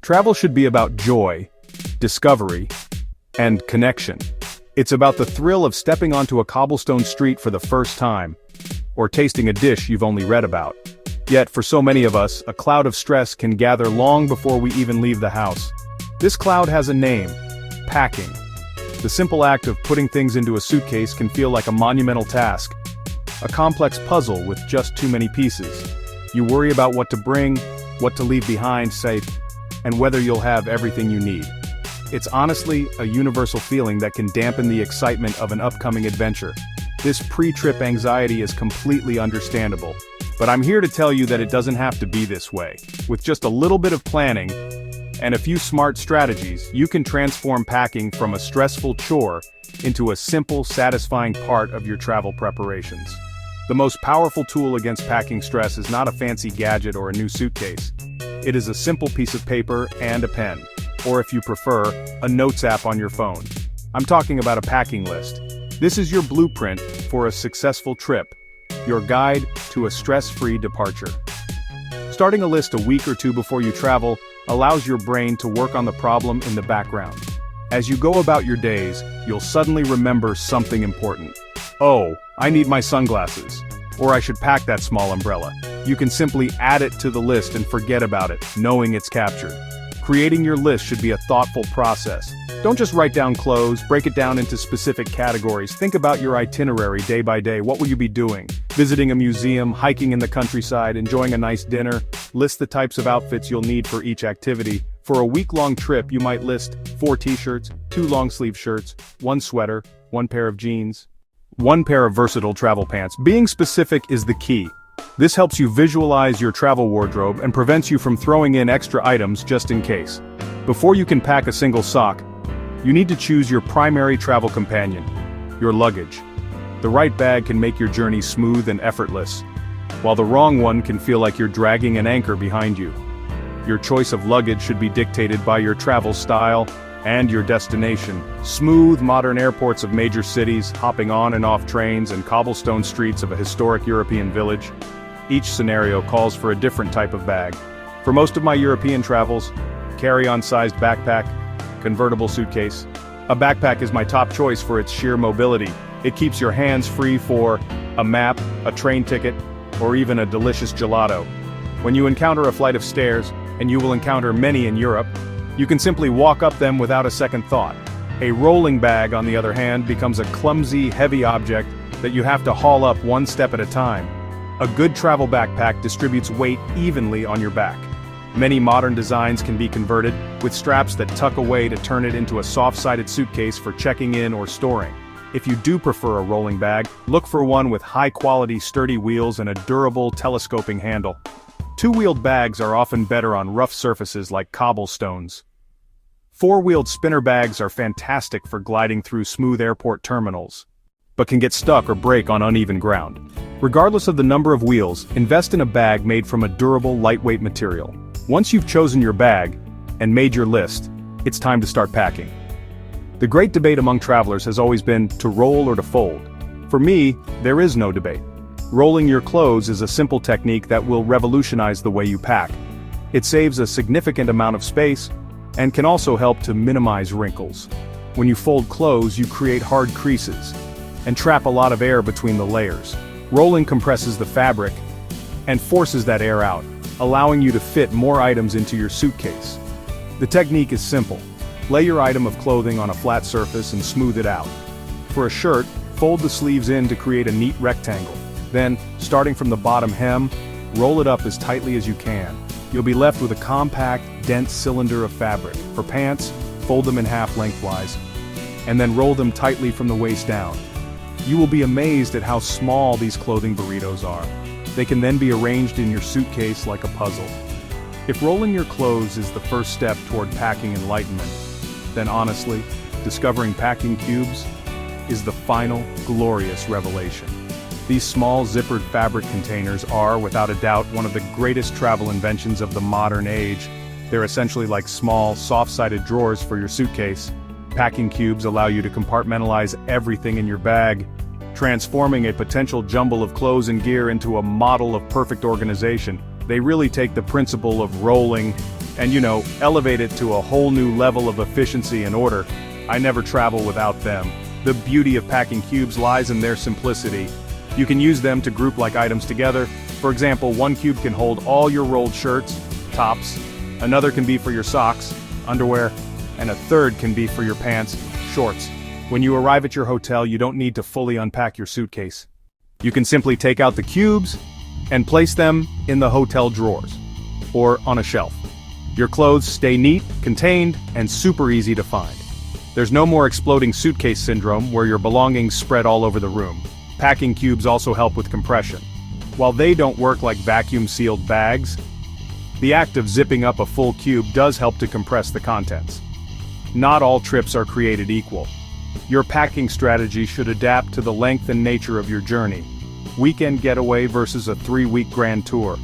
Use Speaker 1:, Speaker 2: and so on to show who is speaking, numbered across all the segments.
Speaker 1: Travel should be about joy, discovery, and connection. It's about the thrill of stepping onto a cobblestone street for the first time, or tasting a dish you've only read about. Yet, for so many of us, a cloud of stress can gather long before we even leave the house. This cloud has a name: packing. The simple act of putting things into a suitcase can feel like a monumental task, a complex puzzle with just too many pieces. You worry about what to bring, what to leave behind safe, and whether you'll have everything you need. It's honestly a universal feeling that can dampen the excitement of an upcoming adventure. This pre-trip anxiety is completely understandable, but I'm here to tell you that it doesn't have to be this way. With just a little bit of planning and a few smart strategies, you can transform packing from a stressful chore into a simple, satisfying part of your travel preparations. The most powerful tool against packing stress is not a fancy gadget or a new suitcase. It is a simple piece of paper and a pen, or if you prefer, a notes app on your phone. I'm talking about a packing list. This is your blueprint for a successful trip, your guide to a stress-free departure. Starting a list a week or two before you travel allows your brain to work on the problem in the background. As you go about your days, you'll suddenly remember something important. Oh, I need my sunglasses. Or I should pack that small umbrella. You can simply add it to the list and forget about it, knowing it's captured. Creating your list should be a thoughtful process. Don't just write down clothes, break it down into specific categories. Think about your itinerary day by day. What will you be doing? Visiting a museum, hiking in the countryside, enjoying a nice dinner. List the types of outfits you'll need for each activity. For a week-long trip, you might list 4 t-shirts, 2 long-sleeve shirts, 1 sweater, 1 pair of jeans, 1 pair of versatile travel pants. Being specific is the key. This helps you visualize your travel wardrobe and prevents you from throwing in extra items just in case. Before you can pack a single sock, you need to choose your primary travel companion, your luggage. The right bag can make your journey smooth and effortless, while the wrong one can feel like you're dragging an anchor behind you. Your choice of luggage should be dictated by your travel style and your destination. Smooth, modern airports of major cities, hopping on and off trains, and cobblestone streets of a historic European village. Each scenario calls for a different type of bag. For most of my European travels, carry-on sized backpack, convertible suitcase. A backpack is my top choice for its sheer mobility. It keeps your hands free for a map, a train ticket, or even a delicious gelato. When you encounter a flight of stairs, and you will encounter many in Europe, you can simply walk up them without a second thought. A rolling bag, on the other hand, becomes a clumsy, heavy object that you have to haul up one step at a time. A good travel backpack distributes weight evenly on your back. Many modern designs can be converted, with straps that tuck away to turn it into a soft-sided suitcase for checking in or storing. If you do prefer a rolling bag, look for one with high-quality sturdy wheels and a durable telescoping handle. Two-wheeled bags are often better on rough surfaces like cobblestones. Four-wheeled spinner bags are fantastic for gliding through smooth airport terminals, but can get stuck or break on uneven ground. Regardless of the number of wheels, invest in a bag made from a durable, lightweight material. Once you've chosen your bag and made your list, it's time to start packing. The great debate among travelers has always been to roll or to fold. For me, there is no debate. Rolling your clothes is a simple technique that will revolutionize the way you pack. It saves a significant amount of space and can also help to minimize wrinkles. When you fold clothes, you create hard creases and trap a lot of air between the layers. Rolling compresses the fabric and forces that air out, allowing you to fit more items into your suitcase. The technique is simple. Lay your item of clothing on a flat surface and smooth it out. For a shirt, fold the sleeves in to create a neat rectangle. Then, starting from the bottom hem, roll it up as tightly as you can. You'll be left with a compact, dense cylinder of fabric. For pants, fold them in half lengthwise, and then roll them tightly from the waist down. You will be amazed at how small these clothing burritos are. They can then be arranged in your suitcase like a puzzle. If rolling your clothes is the first step toward packing enlightenment, then honestly, discovering packing cubes is the final, glorious revelation. These small zippered fabric containers are, without a doubt, one of the greatest travel inventions of the modern age. They're essentially like small, soft-sided drawers for your suitcase. Packing cubes allow you to compartmentalize everything in your bag, transforming a potential jumble of clothes and gear into a model of perfect organization. They really take the principle of rolling And elevate it to a whole new level of efficiency and order. I never travel without them. The beauty of packing cubes lies in their simplicity. You can use them to group like items together. For example, one cube can hold all your rolled shirts, tops, another can be for your socks, underwear, and a third can be for your pants, shorts. When you arrive at your hotel, you don't need to fully unpack your suitcase. You can simply take out the cubes and place them in the hotel drawers or on a shelf. Your clothes stay neat, contained, and super easy to find. There's no more exploding suitcase syndrome where your belongings spread all over the room. Packing cubes also help with compression. While they don't work like vacuum-sealed bags, the act of zipping up a full cube does help to compress the contents. Not all trips are created equal. Your packing strategy should adapt to the length and nature of your journey. Weekend getaway versus a 3-week grand tour.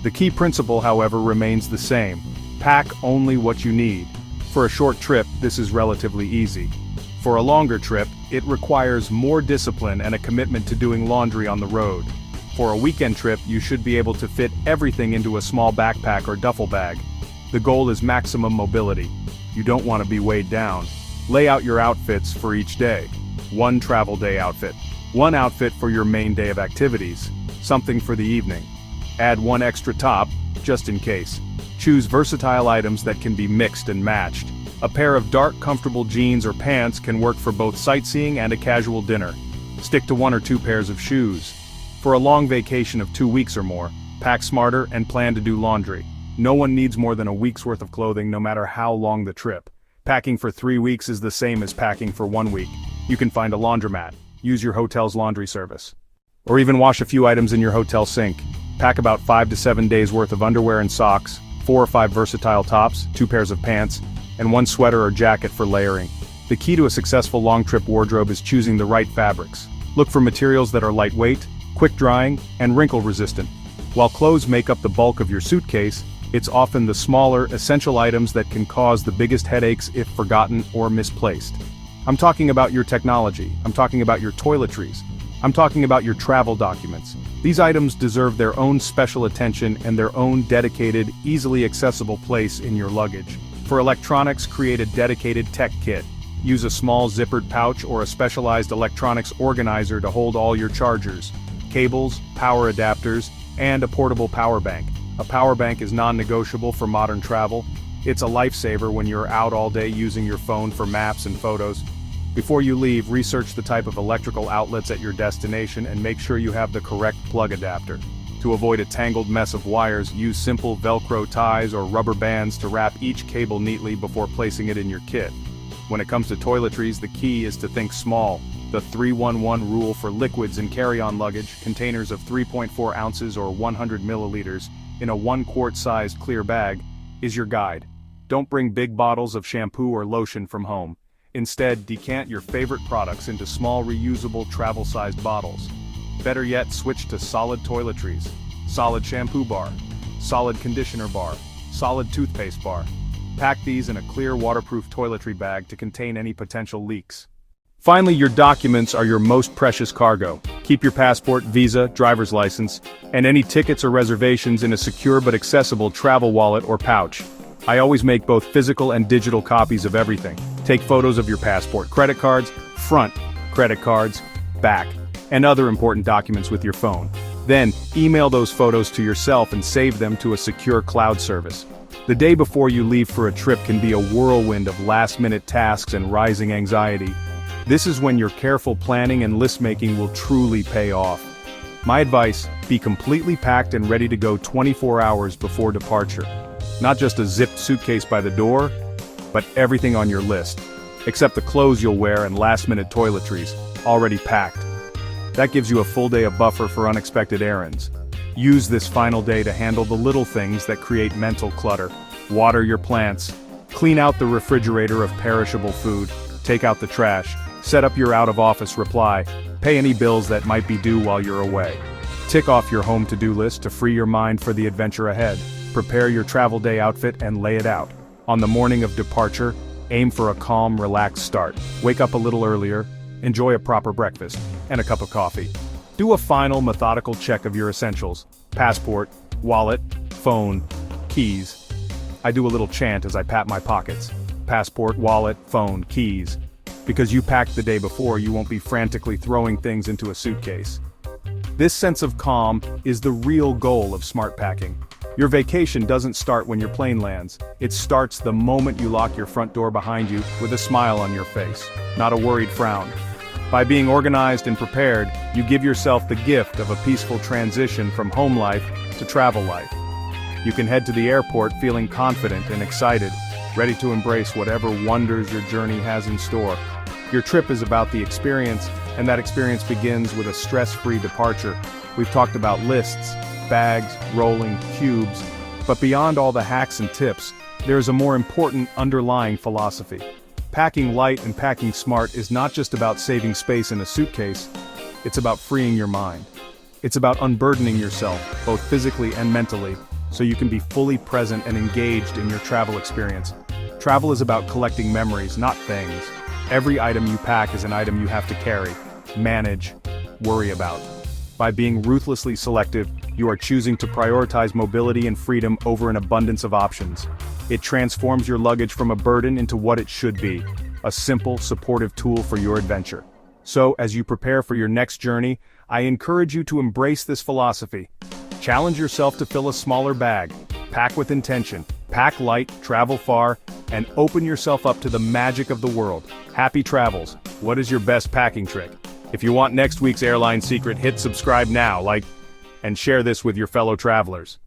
Speaker 1: The key principle, however, remains the same. Pack only what you need. For a short trip, this is relatively easy. For a longer trip, it requires more discipline and a commitment to doing laundry on the road. For a weekend trip, you should be able to fit everything into a small backpack or duffel bag. The goal is maximum mobility. You don't want to be weighed down. Lay out your outfits for each day. One travel day outfit. One outfit for your main day of activities. Something for the evening. Add one extra top, just in case. Choose versatile items that can be mixed and matched. A pair of dark, comfortable jeans or pants can work for both sightseeing and a casual dinner. Stick to 1 or 2 pairs of shoes. For a long vacation of 2 weeks or more, pack smarter and plan to do laundry. No one needs more than a week's worth of clothing, no matter how long the trip. Packing for 3 weeks is the same as packing for 1 week. You can find a laundromat, use your hotel's laundry service, or even wash a few items in your hotel sink. Pack about 5 to 7 days worth of underwear and socks, 4 or 5 versatile tops, 2 pairs of pants, and 1 sweater or jacket for layering. The key to a successful long trip wardrobe is choosing the right fabrics. Look for materials that are lightweight, quick drying, and wrinkle resistant. While clothes make up the bulk of your suitcase, it's often the smaller, essential items that can cause the biggest headaches if forgotten or misplaced. I'm talking about your technology, I'm talking about your toiletries, I'm talking about your travel documents. These items deserve their own special attention and their own dedicated, easily accessible place in your luggage. For electronics, create a dedicated tech kit. Use a small zippered pouch or a specialized electronics organizer to hold all your chargers, cables, power adapters, and a portable power bank. A power bank is non-negotiable for modern travel. It's a lifesaver when you're out all day using your phone for maps and photos. Before you leave, research the type of electrical outlets at your destination and make sure you have the correct plug adapter. To avoid a tangled mess of wires, use simple Velcro ties or rubber bands to wrap each cable neatly before placing it in your kit. When it comes to toiletries, the key is to think small. The 3-1-1 rule for liquids in carry-on luggage, containers of 3.4 ounces or 100 milliliters, in a 1-quart sized clear bag, is your guide. Don't bring big bottles of shampoo or lotion from home. Instead, decant your favorite products into small reusable travel-sized bottles. Better yet, switch to solid toiletries. Solid shampoo bar, solid conditioner bar, solid toothpaste bar. Pack these in a clear waterproof toiletry bag to contain any potential leaks. Finally, your documents are your most precious cargo. Keep your passport, visa, driver's license, and any tickets or reservations in a secure but accessible travel wallet or pouch. I always make both physical and digital copies of everything. Take photos of your passport, credit cards, front, credit cards, back, and other important documents with your phone. Then, email those photos to yourself and save them to a secure cloud service. The day before you leave for a trip can be a whirlwind of last-minute tasks and rising anxiety. This is when your careful planning and list-making will truly pay off. My advice, be completely packed and ready to go 24 hours before departure. Not just a zipped suitcase by the door, but everything on your list, except the clothes you'll wear and last-minute toiletries, already packed. That gives you a full day of buffer for unexpected errands. Use this final day to handle the little things that create mental clutter. Water your plants, clean out the refrigerator of perishable food, take out the trash, set up your out-of-office reply, pay any bills that might be due while you're away. Tick off your home to-do list to free your mind for the adventure ahead. Prepare your travel day outfit and lay it out. On the morning of departure, aim for a calm, relaxed start. Wake up a little earlier, enjoy a proper breakfast, and a cup of coffee. Do a final methodical check of your essentials: passport, wallet, phone, keys. I do a little chant as I pat my pockets. Passport, wallet, phone, keys. Because you packed the day before, you won't be frantically throwing things into a suitcase. This sense of calm is the real goal of smart packing. Your vacation doesn't start when your plane lands. It starts the moment you lock your front door behind you with a smile on your face, not a worried frown. By being organized and prepared, you give yourself the gift of a peaceful transition from home life to travel life. You can head to the airport feeling confident and excited, ready to embrace whatever wonders your journey has in store. Your trip is about the experience, and that experience begins with a stress-free departure. We've talked about lists, bags, rolling, cubes, but beyond all the hacks and tips, there is a more important underlying philosophy. Packing light and packing smart is not just about saving space in a suitcase, it's about freeing your mind. It's about unburdening yourself, both physically and mentally, so you can be fully present and engaged in your travel experience. Travel is about collecting memories, not things. Every item you pack is an item you have to carry, manage, worry about. By being ruthlessly selective, you are choosing to prioritize mobility and freedom over an abundance of options. It transforms your luggage from a burden into what it should be, a simple, supportive tool for your adventure. So, as you prepare for your next journey, I encourage you to embrace this philosophy. Challenge yourself to fill a smaller bag, pack with intention, pack light, travel far, and open yourself up to the magic of the world. Happy travels. What is your best packing trick? If you want next week's airline secret, hit subscribe now, and share this with your fellow travelers.